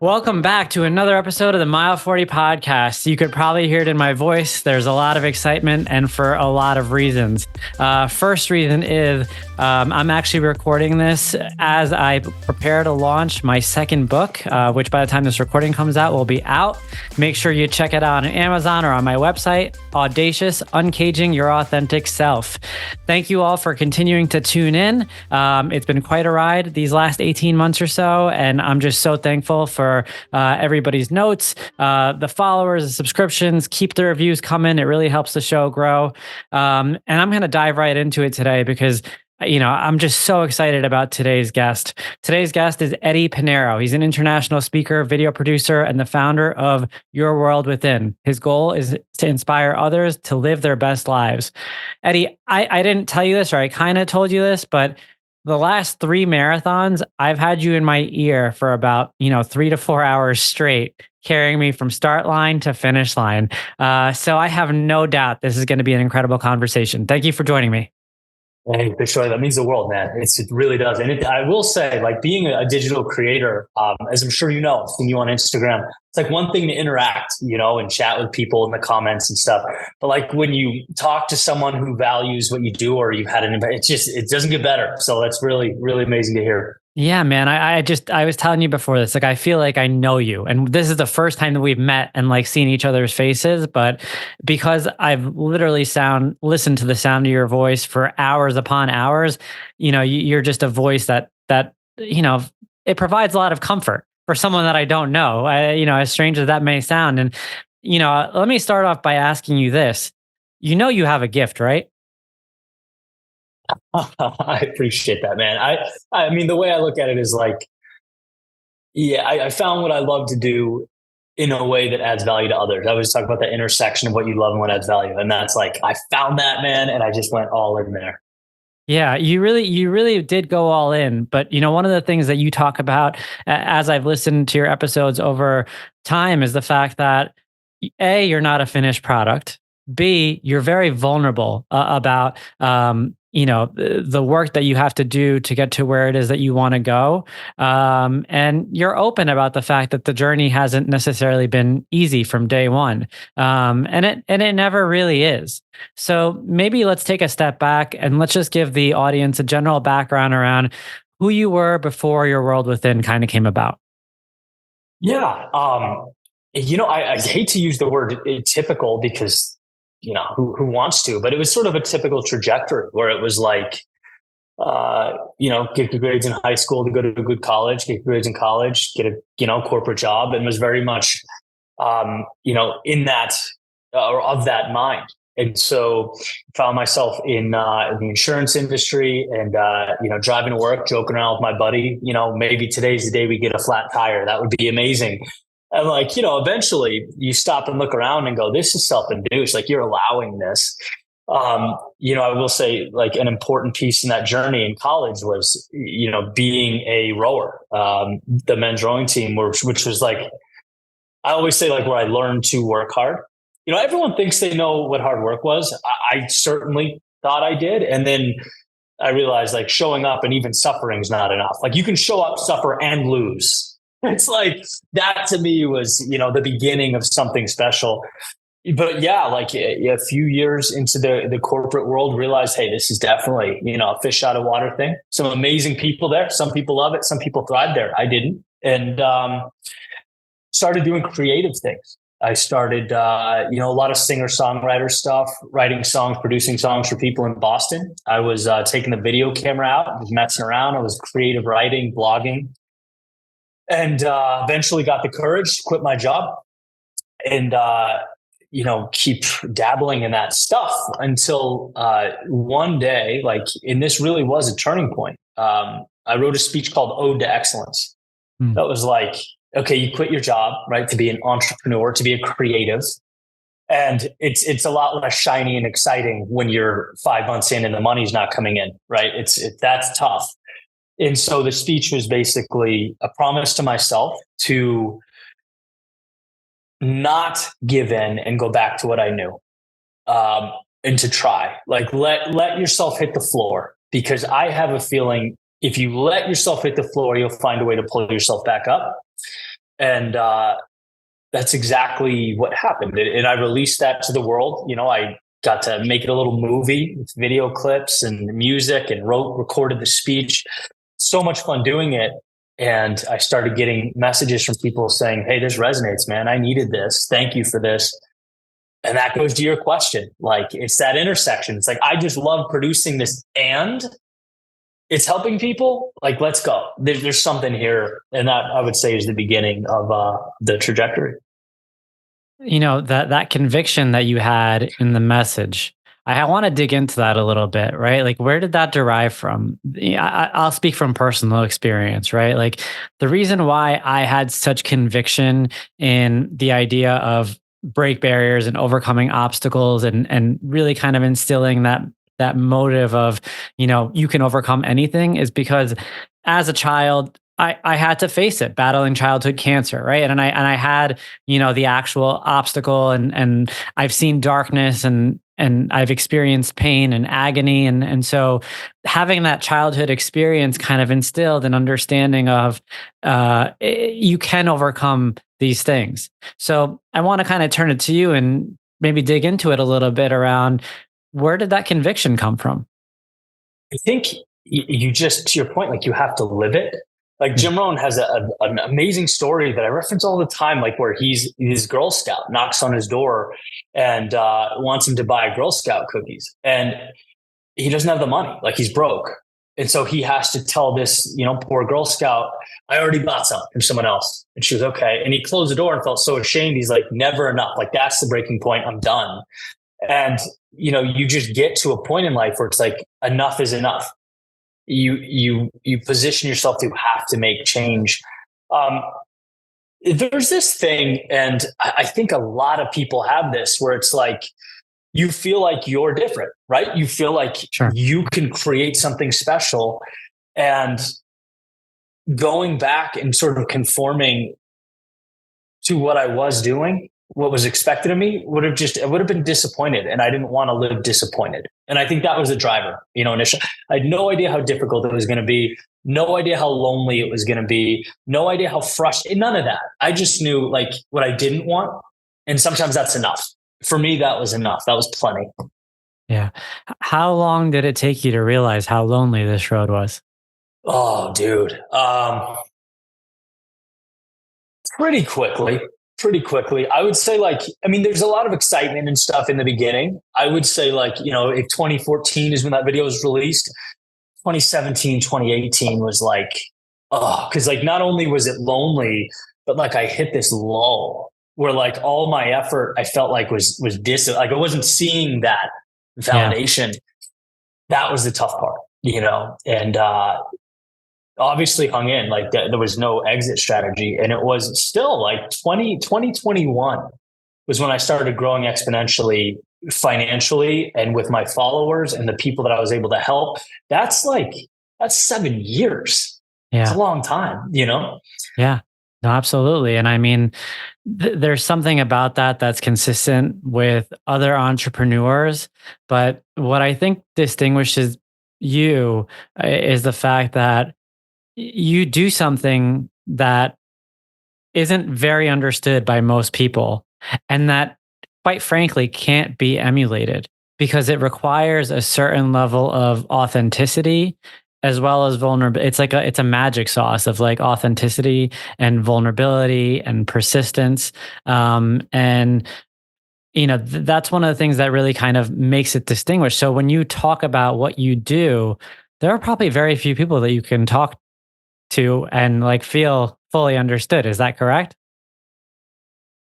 Welcome back to another episode of the Mile 40 podcast. You could probably hear it in my voice. There's a lot of excitement and for a lot of reasons. First reason is I'm actually recording this as I prepare to launch my second book, which by the time this recording comes out will be out. Make sure you check it out on Amazon or on my website, Audacious, Uncaging Your Authentic Self. Thank you all for continuing to tune in. It's been quite a ride these last 18 months or so, and I'm just so thankful for everybody's notes, the followers, the subscriptions. Keep the reviews coming. It really helps the show grow. And I'm going to dive right into it today because I'm just so excited about today's guest. Today's guest is Eddie Pinero. He's an international speaker, video producer, and the founder of Your World Within. His goal is to inspire others to live their best lives. Eddie, I didn't tell you this, or I kind of told you this, but the last 3 marathons, I've had you in my ear for about, 3 to 4 hours straight, carrying me from start line to finish line. So I have no doubt this is going to be an incredible conversation. Thank you for joining me. Hey, for sure. That means the world, man. It really does. And I will say, like, being a digital creator, as I'm sure you know, I've seen you on Instagram, it's like one thing to interact, and chat with people in the comments and stuff. But like when you talk to someone who values what you do, or you've had it doesn't get better. So that's really, really amazing to hear. Yeah, man. I was telling you before this, like, I feel like I know you, and this is the first time that we've met and like seen each other's faces. But because I've literally listened to the sound of your voice for hours upon hours, you're just a voice that it provides a lot of comfort for someone that I don't know. As strange as that may sound. And let me start off by asking you this: you have a gift, right? I appreciate that, man. I mean, the way I look at it is like, yeah, I found what I love to do in a way that adds value to others. I always talk about the intersection of what you love and what adds value. And that's like, I found that, man. And I just went all in there. Yeah, you really did go all in. But one of the things that you talk about as I've listened to your episodes over time is the fact that A, you're not a finished product. B, you're very vulnerable about the work that you have to do to get to where it is that you want to go. And you're open about the fact that the journey hasn't necessarily been easy from day one. And it never really is. So maybe let's take a step back and let's just give the audience a general background around who you were before Your World Within kind of came about. Yeah. I hate to use the word typical because who wants to, but it was sort of a typical trajectory where it was like, get good grades in high school to go to a good college, get good grades in college, get a, corporate job, and was very much, in that, or of that mind. And so found myself in the insurance industry and, driving to work, joking around with my buddy, maybe today's the day we get a flat tire. That would be amazing. And like, eventually you stop and look around and go, this is self-induced. Like, you're allowing this. I will say, like, an important piece in that journey in college was, being a rower, the men's rowing team, which was like, I always say, like, where I learned to work hard. Everyone thinks they know what hard work was. I certainly thought I did. And then I realized, like, showing up and even suffering is not enough. Like, you can show up, suffer, and lose. It's like that to me was, the beginning of something special. But yeah, like a few years into the corporate world, realized, hey, this is definitely, a fish out of water thing. Some amazing people there. Some people love it. Some people thrive there. I didn't. And started doing creative things. I started, a lot of singer-songwriter stuff, writing songs, producing songs for people in Boston. I was taking the video camera out, was messing around. I was creative writing, blogging. And eventually got the courage to quit my job and, keep dabbling in that stuff until one day, and this really was a turning point. I wrote a speech called Ode to Excellence. That was like, okay, you quit your job, right, to be an entrepreneur, to be a creative. And it's a lot less shiny and exciting when you're 5 months in and the money's not coming in, right? That's tough. And so the speech was basically a promise to myself to not give in and go back to what I knew, and to try. Like, let yourself hit the floor, because I have a feeling if you let yourself hit the floor, you'll find a way to pull yourself back up. And that's exactly what happened. And I released that to the world. I got to make it a little movie with video clips and music, and recorded the speech. So much fun doing it. And I started getting messages from people saying, "Hey, this resonates, man. I needed this. Thank you for this." And that goes to your question. Like, it's that intersection. It's like, I just love producing this, and it's helping people. Like, let's go. There's something here. And that, I would say, is the beginning of the trajectory. That conviction that you had in the message, I want to dig into that a little bit, right? Like, where did that derive from? I'll speak from personal experience, right? Like, the reason why I had such conviction in the idea of break barriers and overcoming obstacles, and really kind of instilling that motive of, you can overcome anything, is because as a child, I had to face it, battling childhood cancer, right? And I had, the actual obstacle, and I've seen darkness, and I've experienced pain and agony, and so having that childhood experience kind of instilled an understanding of you can overcome these things. So I want to kind of turn it to you and maybe dig into it a little bit around, where did that conviction come from? I think you just, to your point, like, you have to live it. Like, Jim Rohn has an amazing story that I reference all the time, like, where his Girl Scout knocks on his door and wants him to buy Girl Scout cookies. And he doesn't have the money, like, he's broke. And so he has to tell this, poor Girl Scout, "I already bought some from someone else." And she was okay. And he closed the door and felt so ashamed. He's like, never enough. Like, that's the breaking point. I'm done. And, you just get to a point in life where it's like, enough is enough. You position yourself to have to make change. There's this thing, and I think a lot of people have this, where it's like, you feel like you're different, right? You feel like Sure. you can create something special, and going back and sort of conforming to what I was doing, what was expected of me, I would have been disappointed, and I didn't want to live disappointed. And I think that was the driver, initially. I had no idea how difficult it was going to be, no idea how lonely it was going to be, no idea how frustrated, none of that. I just knew, like, what I didn't want. And sometimes that's enough. For me, that was enough. That was plenty. Yeah. How long did it take you to realize how lonely this road was? Oh, dude. Pretty quickly. I would say, like, there's a lot of excitement and stuff in the beginning. I would say, like, if 2014 is when that video was released, 2017, 2018 was like, because, like, not only was it lonely, but, like, I hit this lull where, like, all my effort, I felt like was like, I wasn't seeing that validation. Yeah. That was the tough part, and obviously hung in. Like, there was no exit strategy, and it was still like 2021 was when I started growing exponentially financially, and with my followers and the people that I was able to help. That's 7 years. Yeah. It's a long time, Yeah, no, absolutely. And there's something about that that's consistent with other entrepreneurs. But what I think distinguishes you is the fact that you do something that isn't very understood by most people, and that, quite frankly, can't be emulated, because it requires a certain level of authenticity as well as vulnerability. It's a magic sauce of, like, authenticity and vulnerability and persistence. And that's one of the things that really kind of makes it distinguished. So when you talk about what you do, there are probably very few people that you can talk to and, like, feel fully understood. Is that correct?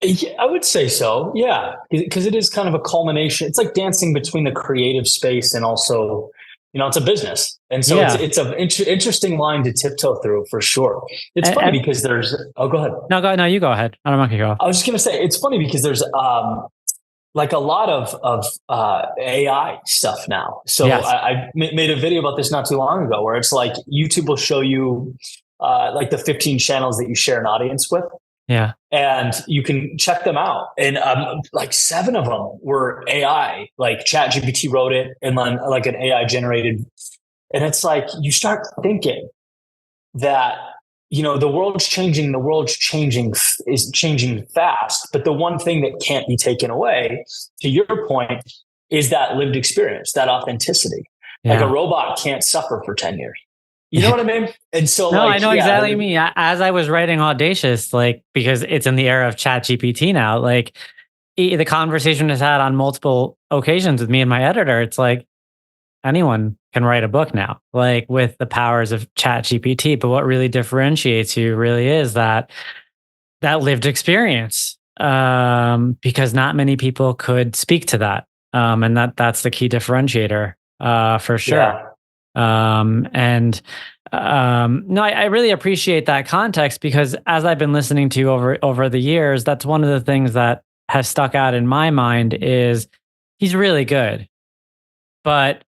Yeah, I would say so. Yeah, because it is kind of a culmination. It's like dancing between the creative space and also, it's a business, and so Yeah. it's an interesting line to tiptoe through, for sure. It's funny because there's. Oh, go ahead. No, you go ahead. I don't want to go off. I was just gonna say, it's funny because there's like a lot of AI stuff now. So Yes. I made a video about this not too long ago, where it's like YouTube will show you like the 15 channels that you share an audience with. Yeah. And you can check them out. And like 7 of them were AI, like ChatGPT wrote it, and then, like, an AI generated. And it's like, you start thinking that the world's changing. The world's changing is changing fast. But the one thing that can't be taken away, to your point, is that lived experience, that authenticity. Yeah. Like a robot can't suffer for 10 years. You know what I mean? And so, no, I know exactly what you mean. As I was writing Audacious, like, because it's in the era of Chat GPT now, like the conversation has had on multiple occasions with me and my editor. It's like anyone can write a book now, like with the powers of Chat GPT. But what really differentiates you really is that lived experience, because not many people could speak to that, and that's the key differentiator, for sure. Yeah. No, I really appreciate that context, because as I've been listening to you over the years, that's one of the things that has stuck out in my mind is he's really good, but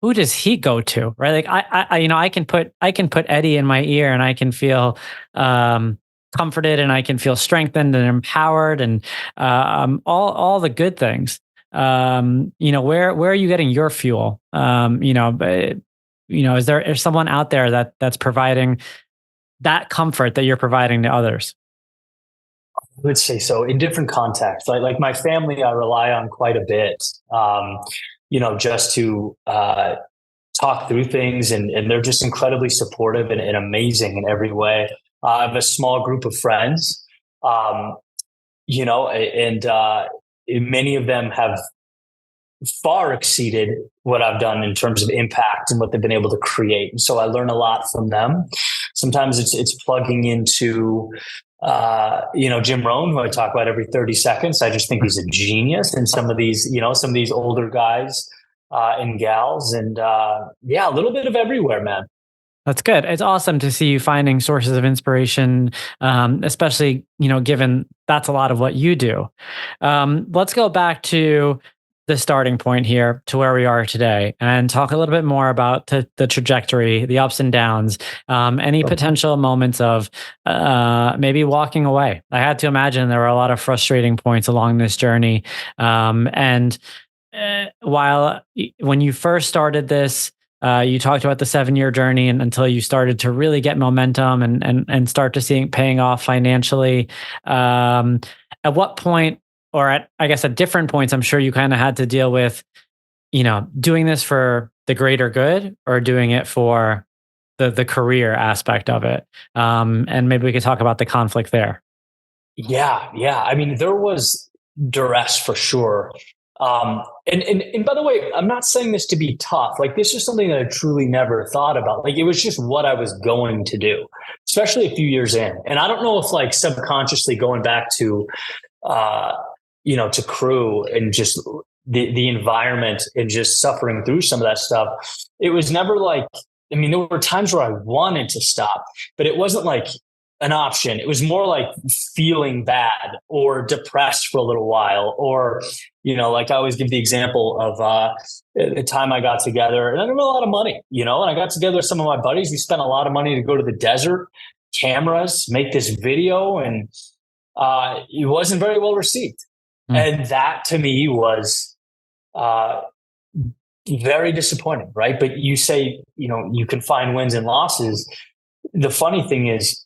who does he go to, right? Like I can put Eddie in my ear and I can feel comforted, and I can feel strengthened and empowered, and all the good things. Where are you getting your fuel? Is there someone out there that's providing that comfort that you're providing to others? I would say so, in different contexts. Like my family, I rely on quite a bit, just to talk through things, and they're just incredibly supportive and amazing in every way. I have a small group of friends, and many of them have far exceeded what I've done in terms of impact and what they've been able to create. And so I learn a lot from them. Sometimes it's plugging into, Jim Rohn, who I talk about every 30 seconds. I just think he's a genius. And some of these older guys and gals, and a little bit of everywhere, man. That's good. It's awesome to see you finding sources of inspiration, especially, given that's a lot of what you do. Let's go back to the starting point here, to where we are today, and talk a little bit more about the trajectory, the ups and downs, any potential moments of maybe walking away. I had to imagine there were a lot of frustrating points along this journey. When you first started this, you talked about the 7-year journey, and until you started to really get momentum and start to see it paying off financially. At what point, or at different points, I'm sure you kind of had to deal with, doing this for the greater good or doing it for the career aspect of it. And maybe we could talk about the conflict there. Yeah. I mean, there was duress for sure. And by the way, I'm not saying this to be tough. Like, this is something that I truly never thought about. Like, it was just what I was going to do, especially a few years in. And I don't know if, like, subconsciously going back to, to crew and just the environment and just suffering through some of that stuff, it was never like, there were times where I wanted to stop, but it wasn't like an option. It was more like feeling bad or depressed for a little while, or, like I always give the example of the time I got together, and I didn't have a lot of money, and I got together with some of my buddies. We spent a lot of money to go to the desert, cameras, make this video, and it wasn't very well received. And that to me was very disappointing, right? But you say, you can find wins and losses. The funny thing is,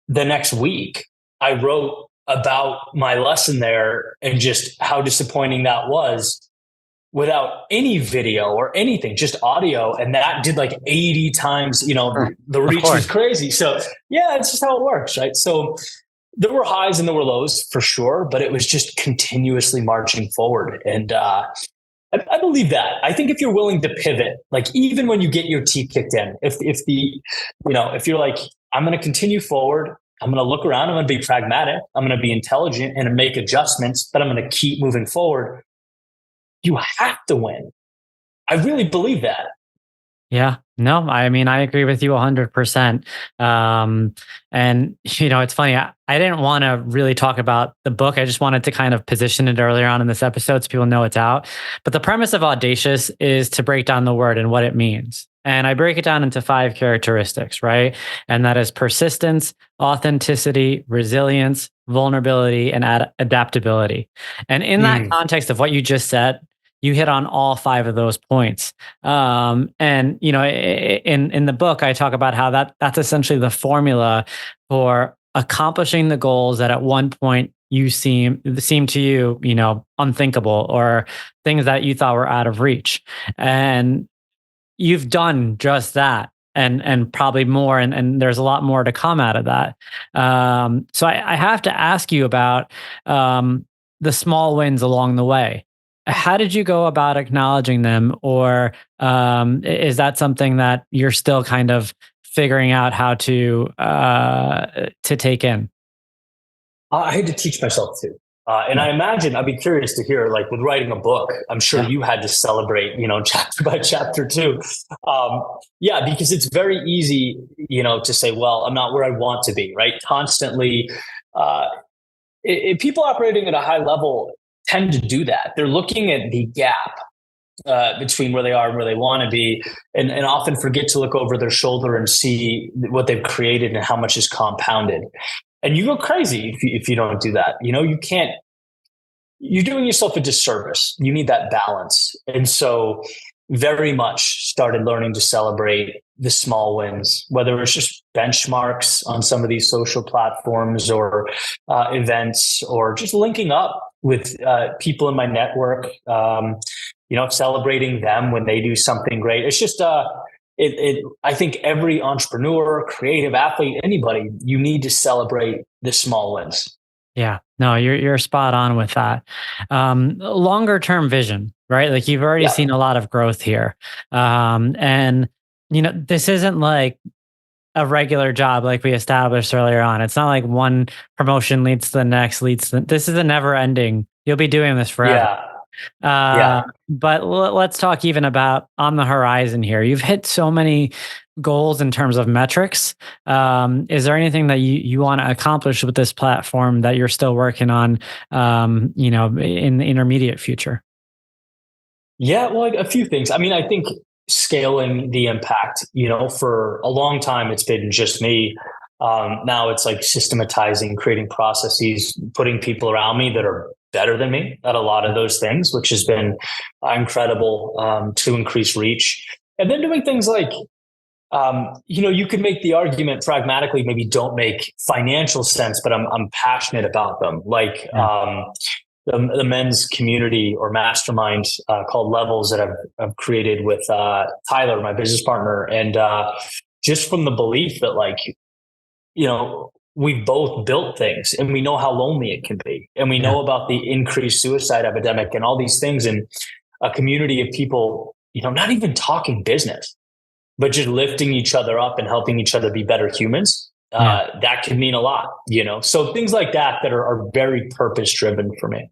the next week I wrote about my lesson there and just how disappointing that was, without any video or anything, just audio. And that did like 80 times, the reach was crazy. So yeah, it's just how it works, right? So there were highs and there were lows for sure, but it was just continuously marching forward. And I believe that. I think if you're willing to pivot, like even when you get your teeth kicked in, if you're like, I'm going to continue forward, I'm going to look around, I'm going to be pragmatic, I'm going to be intelligent and make adjustments, but I'm going to keep moving forward, you have to win. I really believe that. Yeah, no, I agree with you 100%. And it's funny. I didn't want to really talk about the book. I just wanted to kind of position it earlier on in this episode so people know it's out. But the premise of Audacious is to break down the word and what it means. And I break it down into 5 characteristics, right? And that is persistence, authenticity, resilience, vulnerability, and adaptability. And in that context of what you just said, you hit on all five of those points. And in the book, I talk about how that's essentially the formula for accomplishing the goals that at one point you seem to you, unthinkable, or things that you thought were out of reach. And you've done just that, and probably more, and there's a lot more to come out of that. So I have to ask you about the small wins along the way. How did you go about acknowledging them, or is that something that you're still kind of figuring out how to take in? I had to teach myself to. And I imagine I'd be curious to hear, like with writing a book, I'm sure you had to celebrate, chapter by chapter too. Because it's very easy, to say, well, I'm not where I want to be, right? Constantly, people operating at a high level tend to do that. They're looking at the gap between where they are and where they want to be, and often forget to look over their shoulder and see what they've created and how much is compounded. And you go crazy if you don't do that. You can't, you're doing yourself a disservice. You need that balance. And so very much started learning to celebrate the small wins, whether it's just benchmarks on some of these social platforms, or events, or just linking up with people in my network, celebrating them when they do something great. It's just, I think every entrepreneur, creative athlete, anybody, you need to celebrate the small wins. Yeah, no, you're spot on with that. Longer term vision, right? Like you've already seen a lot of growth here, and this isn't like a regular job like we established earlier on. It's not like one promotion leads to the next, this is a never ending. You'll be doing this forever. But let's talk even about on the horizon here. You've hit so many goals in terms of metrics. Is there anything that you want to accomplish with this platform that you're still working on, in the intermediate future? Yeah, well, like a few things. I mean, I think scaling the impact, for a long time, it's been just me. Now it's like systematizing, creating processes, putting people around me that are better than me at a lot of those things, which has been incredible to increase reach. And then doing things like, you could make the argument pragmatically, maybe don't make financial sense, but I'm passionate about them. Like the men's community or mastermind called Levels that I've created with Tyler, my business partner. And just from the belief that we've both built things and we know how lonely it can be. And we know about the increased suicide epidemic and all these things, in a community of people, not even talking business, but just lifting each other up and helping each other be better humans. That can mean a lot, so things like that are very purpose driven for me.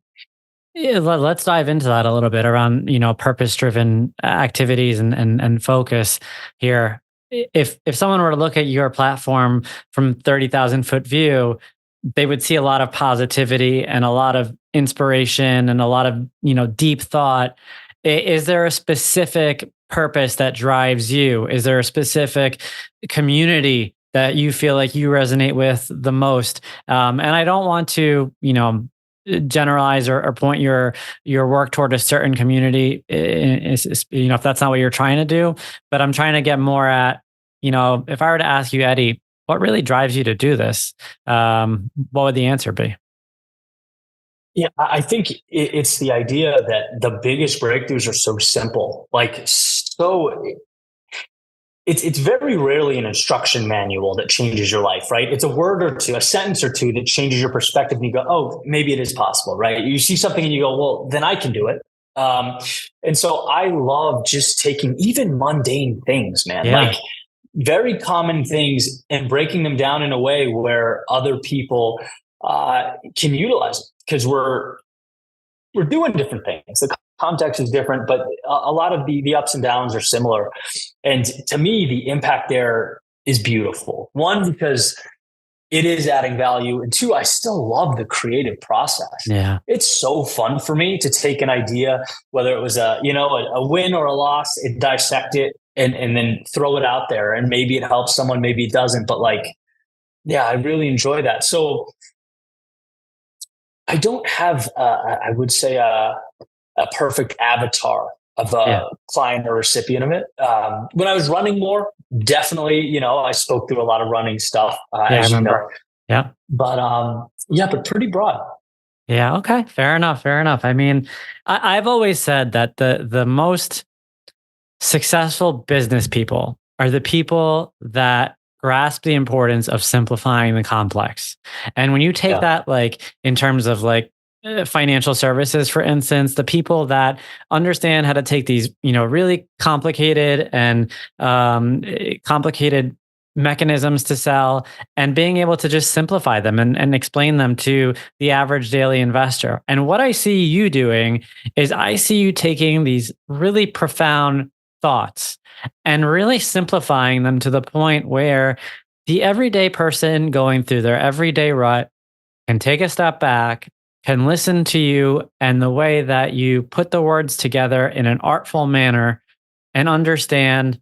Yeah, let's dive into that a little bit around, purpose driven activities and focus here. If someone were to look at your platform from 30,000 foot view, they would see a lot of positivity and a lot of inspiration and a lot of, deep thought. Is there a specific purpose that drives you? Is there a specific community that you feel like you resonate with the most? And I don't want to, generalize or point your work toward a certain community, if that's not what you're trying to do. But I'm trying to get more at, if I were to ask you, Eddie, what really drives you to do this? What would the answer be? Yeah, I think it's the idea that the biggest breakthroughs are so simple. It's very rarely an instruction manual that changes your life, right? It's a word or two, a sentence or two that changes your perspective, and you go, oh, maybe it is possible, right? You see something and you go, well, then I can do it. And so I love just taking even mundane things, man, like very common things, and breaking them down in a way where other people can utilize it, because we're doing different things. The context is different, but a lot of the ups and downs are similar. And to me, the impact there is beautiful. One, because it is adding value. And two, I still love the creative process. Yeah. It's so fun for me to take an idea, whether it was a win or a loss, and dissect it and then throw it out there. And maybe it helps someone, maybe it doesn't, but I really enjoy that. So I don't have, I would say, a perfect avatar of a client or recipient of it. When I was running more, definitely, I spoke through a lot of running stuff, as you know. Yeah. But pretty broad. Yeah. Okay. Fair enough. Fair enough. I mean, I've always said that the most successful business people are the people that grasp the importance of simplifying the complex. And when you take that, like in terms of like financial services, for instance, the people that understand how to take these, really complicated and complicated mechanisms to sell and being able to just simplify them and explain them to the average daily investor. And what I see you doing is I see you taking these really profound thoughts and really simplifying them to the point where the everyday person going through their everyday rut can take a step back, can listen to you and the way that you put the words together in an artful manner and understand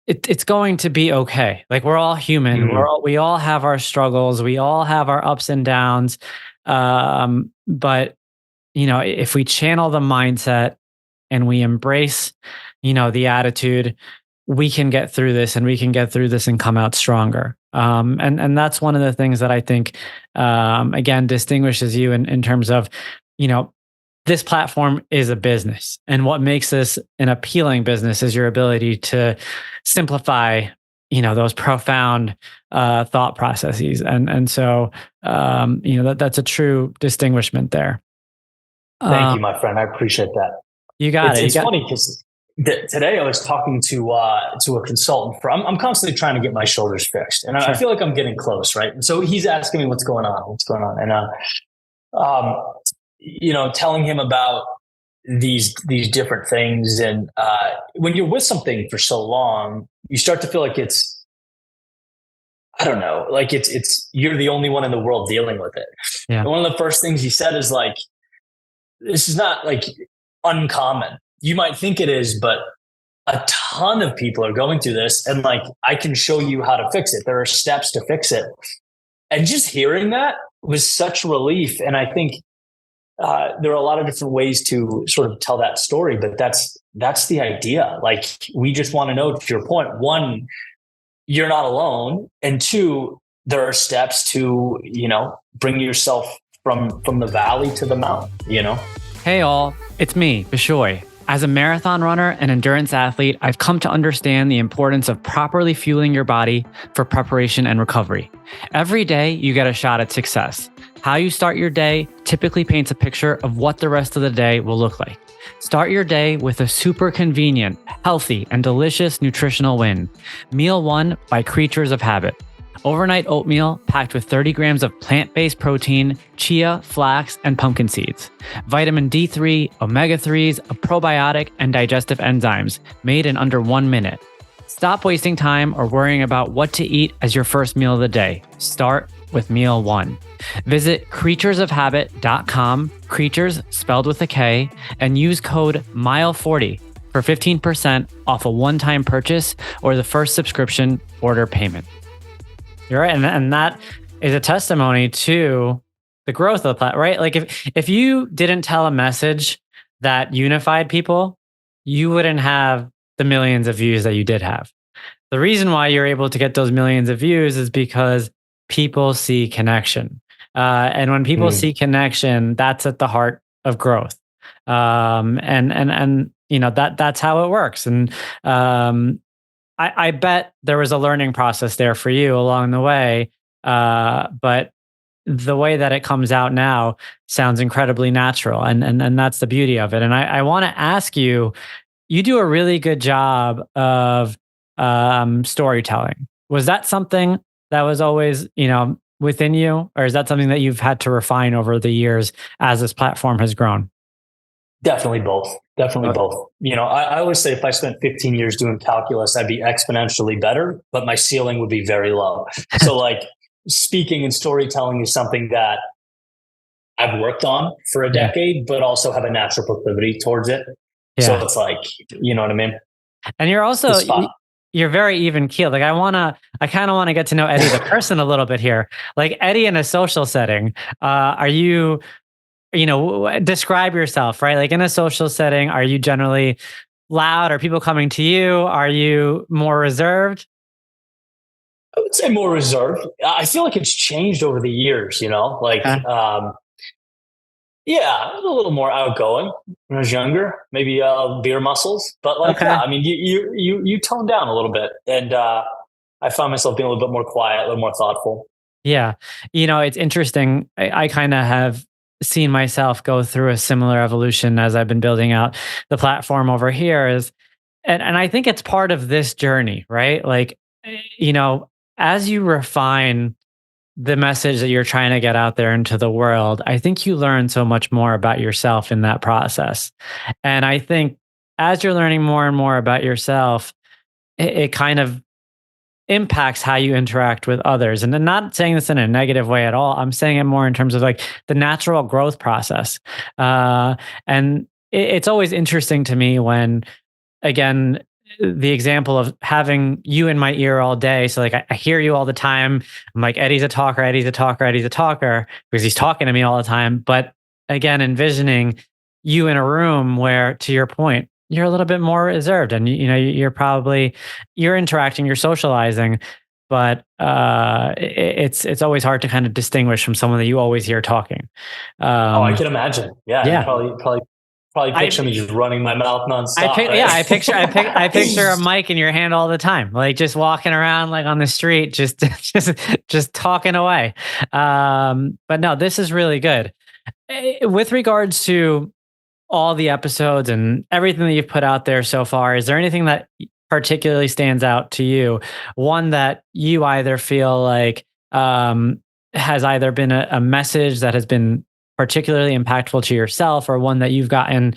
it's going to be okay. Like we're all human. We all have our struggles. We all have our ups and downs. But if we channel the mindset and we embrace, the attitude, we can get through this and come out stronger. And that's one of the things that I think, again, distinguishes you in terms of, this platform is a business. And what makes this an appealing business is your ability to simplify, those profound thought processes. And so, that's a true distinguishment there. Thank you, my friend. I appreciate that. You got it. It's funny because today I was talking to a consultant I'm constantly trying to get my shoulders fixed, and I feel like I'm getting close, right? And so he's asking me what's going on, and telling him about these different things. And when you're with something for so long, you start to feel like it's, I don't know, like it's you're the only one in the world dealing with it. Yeah. And one of the first things he said is like, this is not like uncommon. You might think it is, but a ton of people are going through this, and like I can show you how to fix it. There are steps to fix it. And just hearing that was such relief. And I think there are a lot of different ways to sort of tell that story, but that's the idea. Like we just want to know, to your point, one, you're not alone, and two, there are steps to bring yourself from the valley to the mountain. Hey all, it's me, Bishoy. As a marathon runner and endurance athlete, I've come to understand the importance of properly fueling your body for preparation and recovery. Every day, you get a shot at success. How you start your day typically paints a picture of what the rest of the day will look like. Start your day with a super convenient, healthy, and delicious nutritional win. Meal 1 by Creatures of Habit. Overnight oatmeal packed with 30 grams of plant-based protein, chia, flax, and pumpkin seeds. Vitamin D3, omega-3s, a probiotic, and digestive enzymes made in under 1 minute. Stop wasting time or worrying about what to eat as your first meal of the day. Start with meal 1. Visit creaturesofhabit.com, creatures spelled with a K, and use code MILE40 for 15% off a one-time purchase or the first subscription order payment. You're right. And that is a testimony to the growth of the platform, right? Like if you didn't tell a message that unified people, you wouldn't have the millions of views that you did have. The reason why you're able to get those millions of views is because people see connection. And when people see connection, that's at the heart of growth. And that's how it works. And I bet there was a learning process there for you along the way, but the way that it comes out now sounds incredibly natural, and that's the beauty of it. And I want to ask you, you do a really good job of storytelling. Was that something that was always, within you, or is that something that you've had to refine over the years as this platform has grown? Definitely both. I always say if I spent 15 years doing calculus, I'd be exponentially better, but my ceiling would be very low. So like speaking and storytelling is something that I've worked on for a decade, but also have a natural proclivity towards it. Yeah. So it's like, you know what I mean? And you're also, you're very even keeled. Like I kind of want to get to know Eddie, the person, a little bit here. Like Eddie in a social setting, are you describe yourself, right? Like in a social setting, are you generally loud? Are people coming to you? Are you more reserved? I would say more reserved. I feel like it's changed over the years, like, Okay. yeah, I was a little more outgoing when I was younger, maybe beer muscles, but like, yeah, Okay. I mean, you tone down a little bit, and I found myself being a little bit more quiet, a little more thoughtful. Yeah. It's interesting. I kind of have seen myself go through a similar evolution as I've been building out the platform over here and I think it's part of this journey, right? Like, as you refine the message that you're trying to get out there into the world, I think you learn so much more about yourself in that process. And I think as you're learning more and more about yourself, it kind of impacts how you interact with others. And I'm not saying this in a negative way at all. I'm saying it more in terms of like the natural growth process. And it's always interesting to me when, again, the example of having you in my ear all day. So like I hear you all the time. I'm like, Eddie's a talker, Eddie's a talker, Eddie's a talker because he's talking to me all the time. But again, envisioning you in a room where, to your point, you're a little bit more reserved and you're interacting, you're socializing, but it's always hard to kind of distinguish from someone that you always hear talking. Oh, I can imagine. Yeah, you Yeah. probably picture me just running my mouth nonstop. I picture a mic in your hand all the time, like just walking around like on the street, just talking away. But no, this is really good. With regards to all the episodes and everything that you've put out there so far, is there anything that particularly stands out to you? One that you either feel like has either been a message that has been particularly impactful to yourself, or one that you've gotten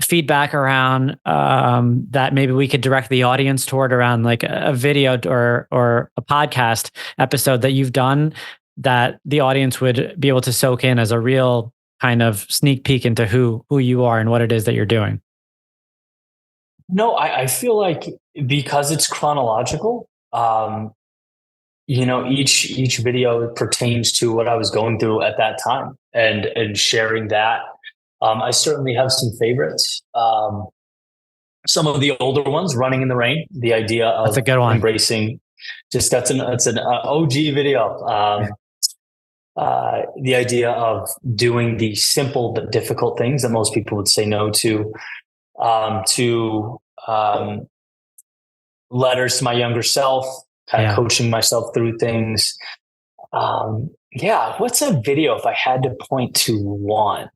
feedback around that maybe we could direct the audience toward around like a video or a podcast episode that you've done that the audience would be able to soak in as a real kind of sneak peek into who you are and what it is that you're doing? No, I feel like because it's chronological, each video pertains to what I was going through at that time, and sharing that. I certainly have some favorites. Some of the older ones, "Running in the Rain," the idea of That's a good one. embracing. That's an OG video. The idea of doing the simple but difficult things that most people would say no to letters to my younger self, kind of coaching myself through things. What's a video if I had to point to one?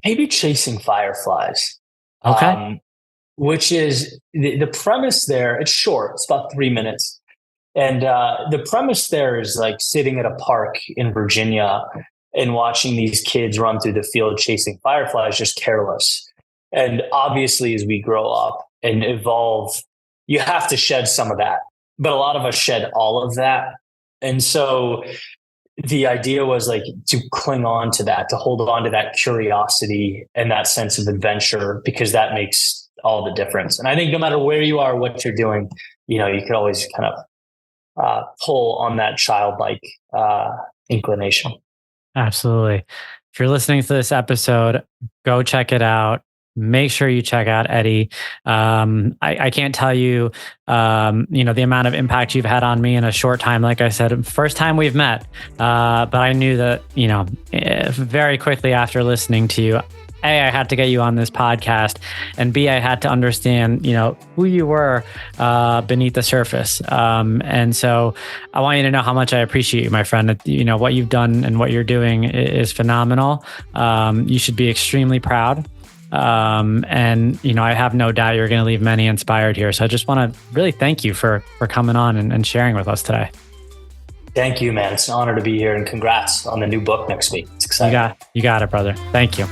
Maybe "Chasing Fireflies." Okay. Which is the premise there. It's short, it's about 3 minutes. And the premise there is like sitting at a park in Virginia and watching these kids run through the field chasing fireflies, just careless. And obviously, as we grow up and evolve, you have to shed some of that. But a lot of us shed all of that. And so the idea was like to cling on to that, to hold on to that curiosity and that sense of adventure, because that makes all the difference. And I think no matter where you are, what you're doing, you could always kind of pull on that childlike inclination. Absolutely. If you're listening to this episode, go check it out. Make sure you check out Eddie. I can't tell you, the amount of impact you've had on me in a short time. Like I said, first time we've met, but I knew that, very quickly after listening to you, A, I had to get you on this podcast, and B, I had to understand, who you were beneath the surface. And so I want you to know how much I appreciate you, my friend. What you've done and what you're doing is phenomenal. You should be extremely proud. And I have no doubt you're going to leave many inspired here. So I just want to really thank you for coming on and sharing with us today. Thank you, man. It's an honor to be here, and congrats on the new book next week. It's exciting. You got it, brother. Thank you.